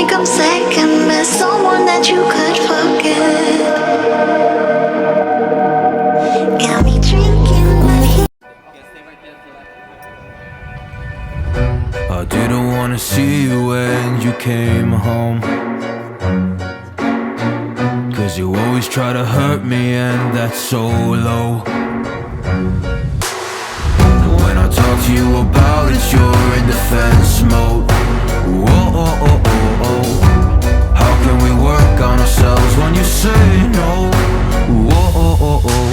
think I'm second best, someone that you could forget. Got me drinking my I didn't wanna see you when you came home, 'cause you always try to hurt me, and that's so low. When I talk to you about it, you're in defense mode. Whoa, oh, oh, oh, oh. How can we work on ourselves when you say no? Whoa, oh, oh, oh.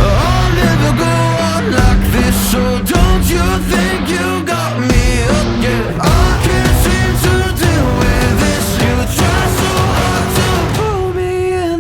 I'll never go on like this, so don't you think you got me up? Yeah, I can't seem to deal with this. You try so hard to pull me in.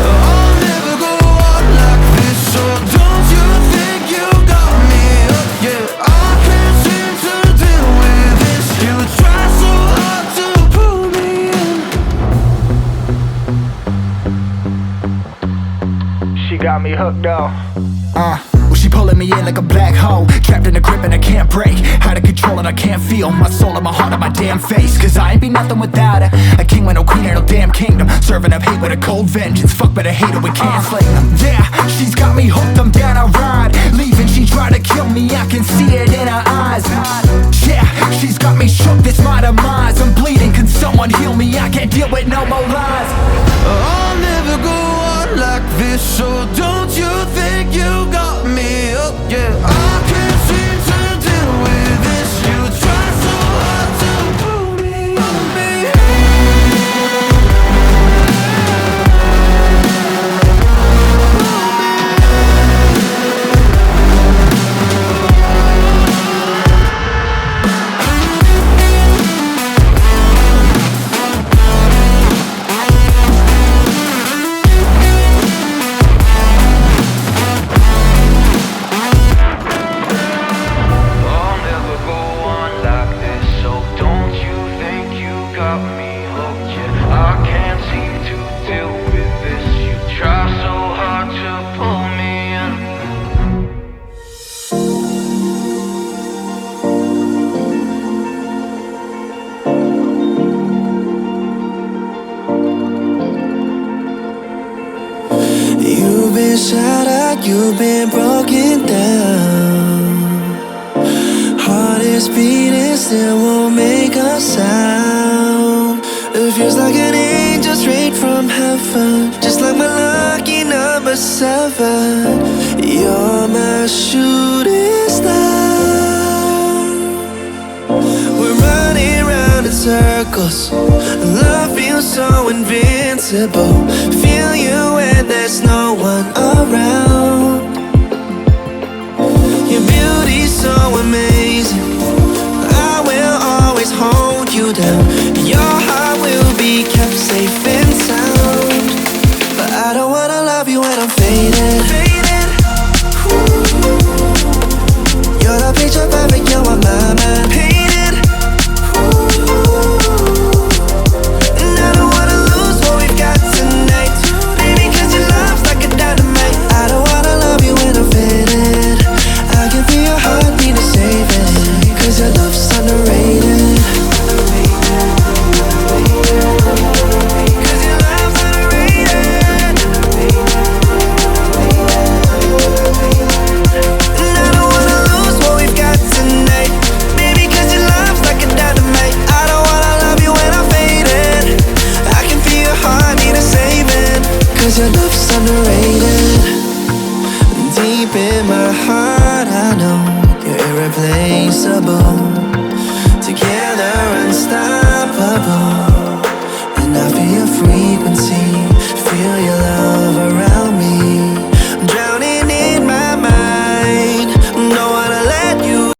I'll never go on like this, so don't you think you got me up? Yeah, I can't seem to deal with this. You try so hard to pull me in. She got me hooked up. Well, she pulling me in like a black hole, trapped in a grip and I can't break. Out of control and I can't feel my soul and my heart on my damn face. 'Cause I ain't be nothing without her. A king with no queen and no damn kingdom, serving up hate with a cold vengeance. Fuck, but I hate her, we can't slay them. Yeah, she's got me hooked, I'm down, I ride. Leaving, she tried to kill me, I can see it in her eyes. Yeah, she's got me shook, this my demise. I'm bleeding, can someone heal me? I can't deal with no more lies. I'll never go on like this, so don't you think you got me up? Yeah, I can't seem to deal with this. You try so hard to pull me up, baby. I'll never go on like this, so don't you think you got me hooked? Yeah, I can't seem to deal with this. You try so hard to pull me in. You've been shot at, you've been broken down. Heart is beating, still won't make a sound. It feels like an angel straight from heaven, just like my lucky number 7. You're my shooting star. We're running round in circles. Love feels so invincible. Feel you when there's no one around. Your beauty's so amazing. I will always hold you down. Your heart will be kept safe and sound. But I don't wanna love you when I'm faded. You're the picture perfect, you're on my mind. Painted. And I don't wanna lose what we've got tonight, baby, 'cause your love's like a dynamite. I don't wanna love you when I'm faded. I can feel your heart need to save it, 'cause your love's underrated. 'Cause your love's underrated. And I don't wanna lose what we've got tonight, baby, 'cause your love's like a dynamite. I don't wanna love you when I'm faded. I can feel your heart need a saving, 'cause your love's underrated. Deep in my heart I know you're irreplaceable. Together unstoppable.